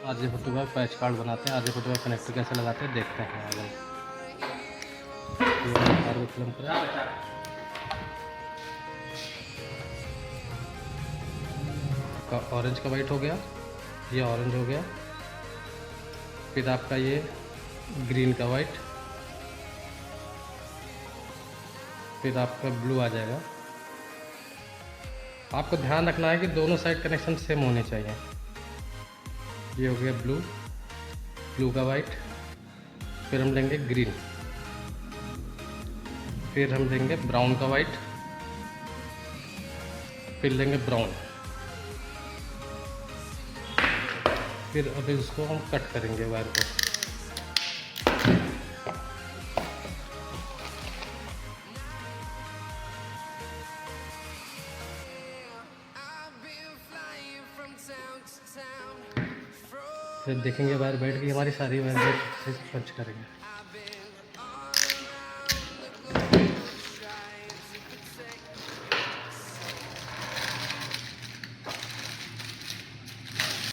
RJ 42 का patch card बनाते हैं, आरजे 42 का कनेक्टर कैसे लगाते हैं देखते हैं आगे। ये फिल्म का ऑरेंज का वाइट हो गया, ये ऑरेंज हो गया, फिर आपका ये ग्रीन का वाइट, फिर आपका ब्लू आ जाएगा। आपको ध्यान रखना है कि दोनों साइड कनेक्शन सेम होने चाहिए। ये हो गया ब्लू, ब्लू का वाइट, फिर हम लेंगे ग्रीन, फिर हम लेंगे ब्राउन का वाइट, फिर लेंगे ब्राउन, फिर अभी उसको हम कट करेंगे वायर को। फिर देखेंगे वायर बैठ गई हमारी सारी, वायर बैठ से सर्च करेंगे।